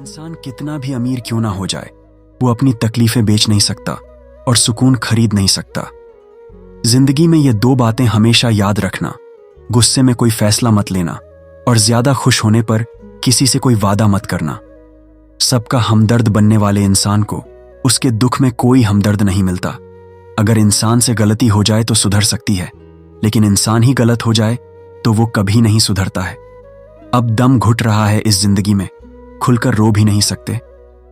इंसान कितना भी अमीर क्यों ना हो जाए, वो अपनी तकलीफें बेच नहीं सकता और सुकून खरीद नहीं सकता। जिंदगी में ये दो बातें हमेशा याद रखना, गुस्से में कोई फैसला मत लेना और ज्यादा खुश होने पर किसी से कोई वादा मत करना। सबका हमदर्द बनने वाले इंसान को उसके दुख में कोई हमदर्द नहीं मिलता। अगर इंसान से गलती हो जाए तो सुधर सकती है, लेकिन इंसान ही गलत हो जाए तो वो कभी नहीं सुधरता है। अब दम घुट रहा है इस जिंदगी में, खुलकर रो भी नहीं सकते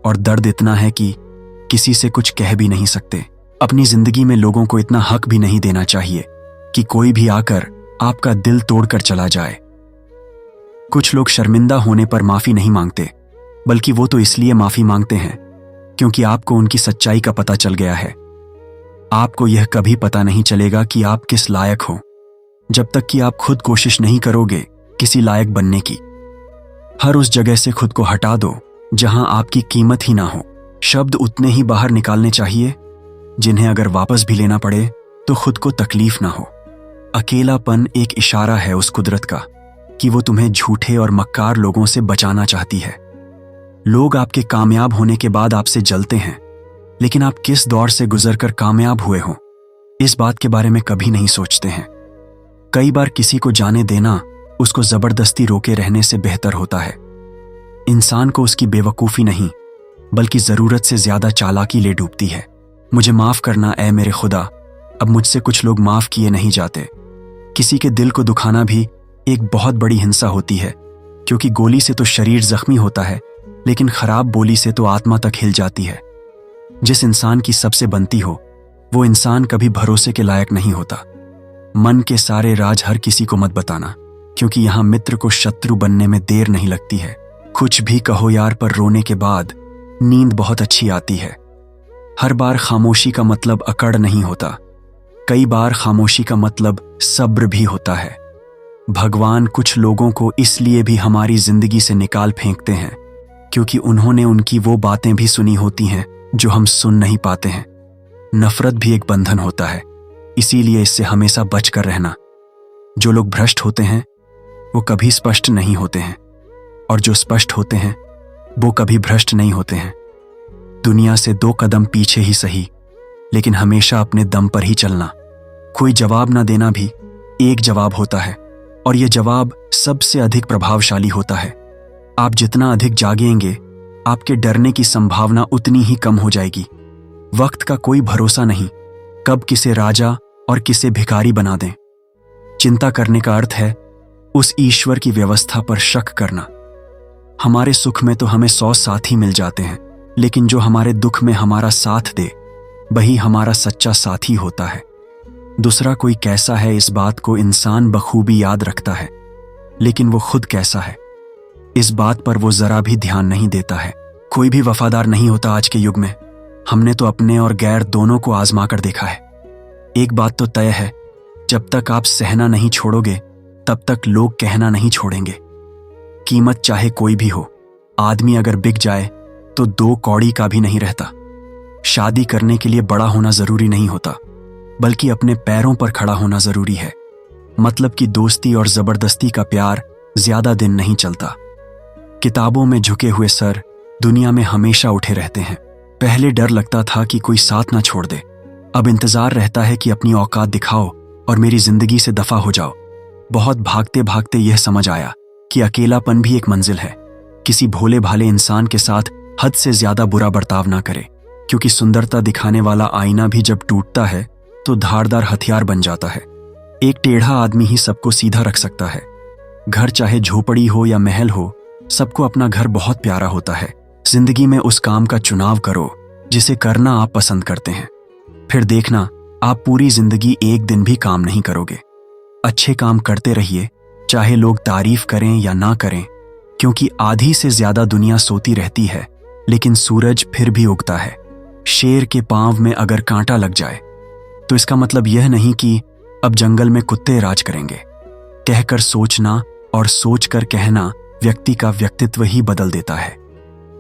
और दर्द इतना है कि किसी से कुछ कह भी नहीं सकते। अपनी जिंदगी में लोगों को इतना हक भी नहीं देना चाहिए कि कोई भी आकर आपका दिल तोड़कर चला जाए। कुछ लोग शर्मिंदा होने पर माफी नहीं मांगते, बल्कि वो तो इसलिए माफी मांगते हैं क्योंकि आपको उनकी सच्चाई का पता चल गया है। आपको यह कभी पता नहीं चलेगा कि आप किस लायक हो जब तक कि आप खुद कोशिश नहीं करोगे किसी लायक बनने की। हर उस जगह से खुद को हटा दो जहां आपकी कीमत ही ना हो। शब्द उतने ही बाहर निकालने चाहिए जिन्हें अगर वापस भी लेना पड़े तो खुद को तकलीफ ना हो। अकेलापन एक इशारा है उस कुदरत का कि वो तुम्हें झूठे और मक्कार लोगों से बचाना चाहती है। लोग आपके कामयाब होने के बाद आपसे जलते हैं, लेकिन आप किस दौर से गुजरकर कामयाब हुए हो इस बात के बारे में कभी नहीं सोचते हैं। कई बार किसी को जाने देना उसको जबरदस्ती रोके रहने से बेहतर होता है। इंसान को उसकी बेवकूफी नहीं बल्कि जरूरत से ज्यादा चालाकी ले डूबती है। मुझे माफ करना ऐ मेरे खुदा, अब मुझसे कुछ लोग माफ किए नहीं जाते। किसी के दिल को दुखाना भी एक बहुत बड़ी हिंसा होती है, क्योंकि गोली से तो शरीर जख्मी होता है, लेकिन खराब बोली से तो आत्मा तक हिल जाती है। जिस इंसान की सबसे बनती हो वो इंसान कभी भरोसे के लायक नहीं होता। मन के सारे राज हर किसी को मत बताना, क्योंकि यहां मित्र को शत्रु बनने में देर नहीं लगती है। कुछ भी कहो यार, पर रोने के बाद नींद बहुत अच्छी आती है। हर बार खामोशी का मतलब अकड़ नहीं होता, कई बार खामोशी का मतलब सब्र भी होता है। भगवान कुछ लोगों को इसलिए भी हमारी जिंदगी से निकाल फेंकते हैं क्योंकि उन्होंने उनकी वो बातें भी सुनी होती हैं जो हम सुन नहीं पाते हैं। नफरत भी एक बंधन होता है, इसीलिए इससे हमेशा बच कर रहना। जो लोग भ्रष्ट होते हैं वो कभी स्पष्ट नहीं होते हैं, और जो स्पष्ट होते हैं वो कभी भ्रष्ट नहीं होते हैं। दुनिया से 2 कदम पीछे ही सही, लेकिन हमेशा अपने दम पर ही चलना। कोई जवाब ना देना भी एक जवाब होता है, और यह जवाब सबसे अधिक प्रभावशाली होता है। आप जितना अधिक जागेंगे, आपके डरने की संभावना उतनी ही कम हो जाएगी। वक्त का कोई भरोसा नहीं, कब किसे राजा और किसे भिखारी बना दें। चिंता करने का अर्थ है उस ईश्वर की व्यवस्था पर शक करना। हमारे सुख में तो हमें 100 साथी मिल जाते हैं, लेकिन जो हमारे दुख में हमारा साथ दे वही हमारा सच्चा साथी होता है। दूसरा कोई कैसा है इस बात को इंसान बखूबी याद रखता है, लेकिन वो खुद कैसा है इस बात पर वो जरा भी ध्यान नहीं देता है। कोई भी वफादार नहीं होता आज के युग में। हमने तो अपने और गैर दोनों को आजमा कर देखा है। एक बात तो तय है, जब तक आप सहना नहीं छोड़ोगे तब तक लोग कहना नहीं छोड़ेंगे। कीमत चाहे कोई भी हो, आदमी अगर बिक जाए तो 2 कौड़ी का भी नहीं रहता। शादी करने के लिए बड़ा होना जरूरी नहीं होता, बल्कि अपने पैरों पर खड़ा होना जरूरी है। मतलब कि दोस्ती और जबरदस्ती का प्यार ज्यादा दिन नहीं चलता। किताबों में झुके हुए सर दुनिया में हमेशा उठे रहते हैं। पहले डर लगता था कि कोई साथ ना छोड़ दे, अब इंतजार रहता है कि अपनी औकात दिखाओ और मेरी जिंदगी से दफा हो जाओ। बहुत भागते भागते यह समझ आया कि अकेलापन भी एक मंजिल है। किसी भोले भाले इंसान के साथ हद से ज्यादा बुरा बर्ताव ना करे, क्योंकि सुंदरता दिखाने वाला आईना भी जब टूटता है तो धारदार हथियार बन जाता है। एक टेढ़ा आदमी ही सबको सीधा रख सकता है। घर चाहे झोपड़ी हो या महल हो, सबको अपना घर बहुत प्यारा होता है। जिंदगी में उस काम का चुनाव करो जिसे करना आप पसंद करते हैं, फिर देखना आप पूरी जिंदगी एक दिन भी काम नहीं करोगे। अच्छे काम करते रहिए, चाहे लोग तारीफ करें या ना करें, क्योंकि आधी से ज्यादा दुनिया सोती रहती है, लेकिन सूरज फिर भी उगता है। शेर के पांव में अगर कांटा लग जाए तो इसका मतलब यह नहीं कि अब जंगल में कुत्ते राज करेंगे। कहकर सोचना और सोचकर कहना व्यक्ति का व्यक्तित्व ही बदल देता है।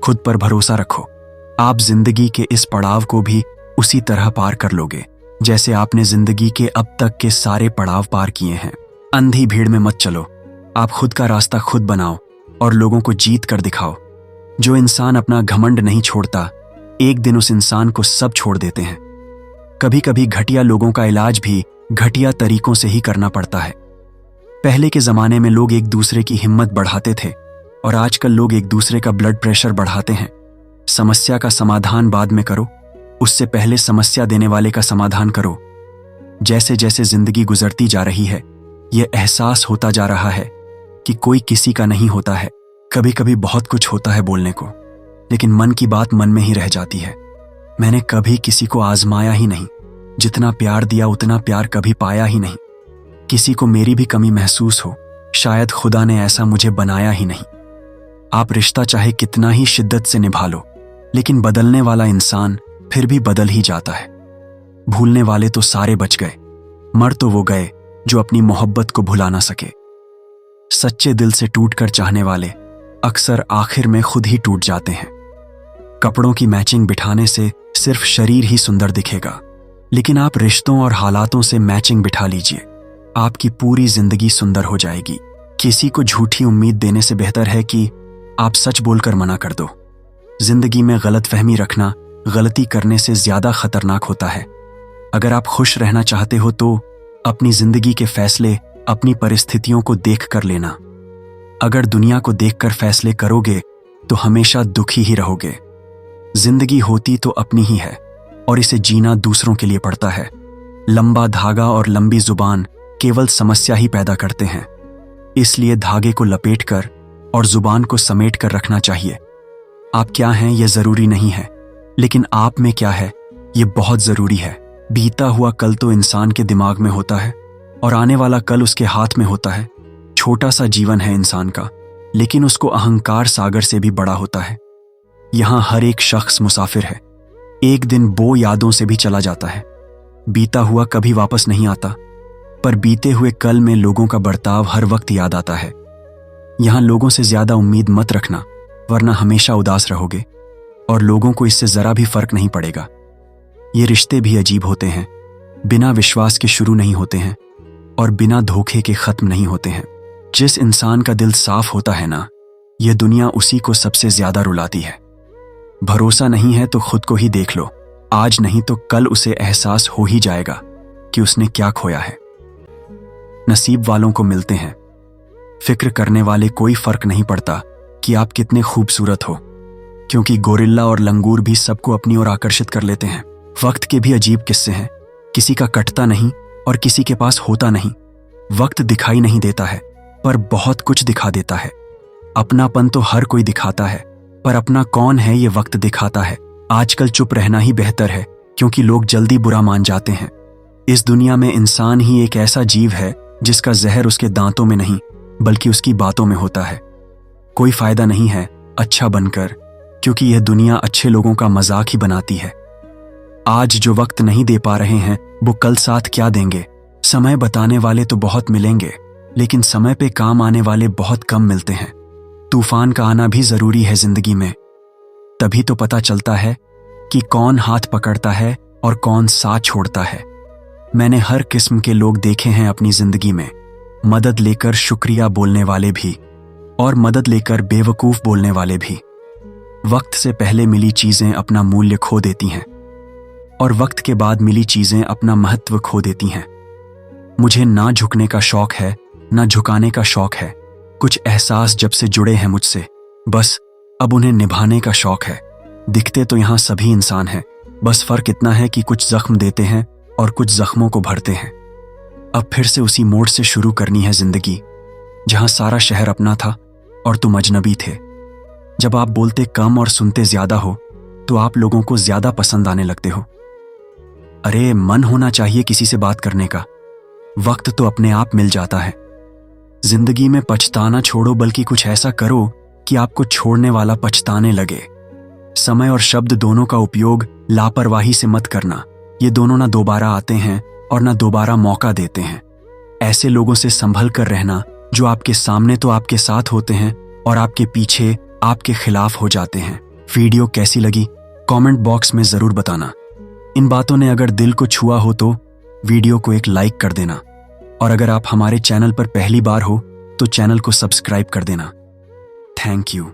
खुद पर भरोसा रखो, आप जिंदगी के इस पड़ाव को भी उसी तरह पार कर लोगे जैसे आपने जिंदगी के अब तक के सारे पड़ाव पार किए हैं। अंधी भीड़ में मत चलो, आप खुद का रास्ता खुद बनाओ और लोगों को जीत कर दिखाओ। जो इंसान अपना घमंड नहीं छोड़ता, एक दिन उस इंसान को सब छोड़ देते हैं। कभी कभी घटिया लोगों का इलाज भी घटिया तरीकों से ही करना पड़ता है। पहले के जमाने में लोग एक दूसरे की हिम्मत बढ़ाते थे और आजकल लोग एक दूसरे का ब्लड प्रेशर बढ़ाते हैं। समस्या का समाधान बाद में करो, उससे पहले समस्या देने वाले का समाधान करो। जैसे जैसे जिंदगी गुजरती जा रही है, यह एहसास होता जा रहा है कि कोई किसी का नहीं होता है। कभी कभी बहुत कुछ होता है बोलने को, लेकिन मन की बात मन में ही रह जाती है। मैंने कभी किसी को आजमाया ही नहीं, जितना प्यार दिया उतना प्यार कभी पाया ही नहीं। किसी को मेरी भी कमी महसूस हो, शायद खुदा ने ऐसा मुझे बनाया ही नहीं। आप रिश्ता चाहे कितना ही शिद्दत से निभा लो, लेकिन बदलने वाला इंसान फिर भी बदल ही जाता है। भूलने वाले तो सारे बच गए, मर तो वो गए जो अपनी मोहब्बत को भुला ना सके। सच्चे दिल से टूटकर चाहने वाले अक्सर आखिर में खुद ही टूट जाते हैं। कपड़ों की मैचिंग बिठाने से सिर्फ शरीर ही सुंदर दिखेगा, लेकिन आप रिश्तों और हालातों से मैचिंग बिठा लीजिए, आपकी पूरी जिंदगी सुंदर हो जाएगी। किसी को झूठी उम्मीद देने से बेहतर है कि आप सच बोलकर मना कर दो। जिंदगी में गलतफहमी रखना गलती करने से ज्यादा खतरनाक होता है। अगर आप खुश रहना चाहते हो तो अपनी जिंदगी के फैसले अपनी परिस्थितियों को देख कर लेना। अगर दुनिया को देखकर फैसले करोगे तो हमेशा दुखी ही रहोगे। जिंदगी होती तो अपनी ही है और इसे जीना दूसरों के लिए पड़ता है। लंबा धागा और लंबी जुबान केवल समस्या ही पैदा करते हैं, इसलिए धागे को लपेटकर और जुबान को समेट कर रखना चाहिए। आप क्या हैं यह जरूरी नहीं है, लेकिन आप में क्या है ये बहुत जरूरी है। बीता हुआ कल तो इंसान के दिमाग में होता है और आने वाला कल उसके हाथ में होता है। छोटा सा जीवन है इंसान का, लेकिन उसको अहंकार सागर से भी बड़ा होता है। यहां हर एक शख्स मुसाफिर है, एक दिन वो यादों से भी चला जाता है। बीता हुआ कभी वापस नहीं आता, पर बीते हुए कल में लोगों का बर्ताव हर वक्त याद आता है। यहां लोगों से ज्यादा उम्मीद मत रखना, वरना हमेशा उदास रहोगे और लोगों को इससे जरा भी फर्क नहीं पड़ेगा। ये रिश्ते भी अजीब होते हैं, बिना विश्वास के शुरू नहीं होते हैं और बिना धोखे के खत्म नहीं होते हैं। जिस इंसान का दिल साफ होता है ना, यह दुनिया उसी को सबसे ज्यादा रुलाती है। भरोसा नहीं है तो खुद को ही देख लो, आज नहीं तो कल उसे एहसास हो ही जाएगा कि उसने क्या खोया है। नसीब वालों को मिलते हैं, फिक्र करने वाले कोई फर्क नहीं पड़ता कि आप कितने खूबसूरत हो, क्योंकि गोरिल्ला और लंगूर भी सबको अपनी ओर आकर्षित कर लेते हैं। वक्त के भी अजीब किस्से हैं, किसी का कटता नहीं और किसी के पास होता नहीं। वक्त दिखाई नहीं देता है पर बहुत कुछ दिखा देता है। अपनापन तो हर कोई दिखाता है, पर अपना कौन है ये वक्त दिखाता है। आजकल चुप रहना ही बेहतर है, क्योंकि लोग जल्दी बुरा मान जाते हैं। इस दुनिया में इंसान ही एक ऐसा जीव है जिसका जहर उसके दांतों में नहीं बल्कि उसकी बातों में होता है। कोई फायदा नहीं है अच्छा बनकर, क्योंकि यह दुनिया अच्छे लोगों का मजाक ही बनाती है। आज जो वक्त नहीं दे पा रहे हैं वो कल साथ क्या देंगे। समय बताने वाले तो बहुत मिलेंगे, लेकिन समय पे काम आने वाले बहुत कम मिलते हैं। तूफान का आना भी जरूरी है जिंदगी में, तभी तो पता चलता है कि कौन हाथ पकड़ता है और कौन साथ छोड़ता है। मैंने हर किस्म के लोग देखे हैं अपनी जिंदगी में, मदद लेकर शुक्रिया बोलने वाले भी और मदद लेकर बेवकूफ बोलने वाले भी। वक्त से पहले मिली चीजें अपना मूल्य खो देती हैं और वक्त के बाद मिली चीजें अपना महत्व खो देती हैं। मुझे ना झुकने का शौक है ना झुकाने का शौक है। कुछ एहसास जब से जुड़े हैं मुझसे, बस अब उन्हें निभाने का शौक है। दिखते तो यहाँ सभी इंसान हैं, बस फर्क इतना है कि कुछ जख्म देते हैं और कुछ जख्मों को भरते हैं। अब फिर से उसी मोड़ से शुरू करनी है जिंदगी, जहां सारा शहर अपना था और तुम अजनबी थे। जब आप बोलते कम और सुनते ज्यादा हो तो आप लोगों को ज्यादा पसंद आने लगते हो। अरे मन होना चाहिए किसी से बात करने का, वक्त तो अपने आप मिल जाता है। जिंदगी में पछताना छोड़ो, बल्कि कुछ ऐसा करो कि आपको छोड़ने वाला पछताने लगे। समय और शब्द दोनों का उपयोग लापरवाही से मत करना, ये दोनों ना दोबारा आते हैं और ना दोबारा मौका देते हैं। ऐसे लोगों से संभल कर रहना जो आपके सामने तो आपके साथ होते हैं और आपके पीछे आपके खिलाफ हो जाते हैं। वीडियो कैसी लगी कमेंट बॉक्स में जरूर बताना। इन बातों ने अगर दिल को छुआ हो तो वीडियो को एक लाइक कर देना, और अगर आप हमारे चैनल पर पहली बार हो तो चैनल को सब्सक्राइब कर देना। Thank you.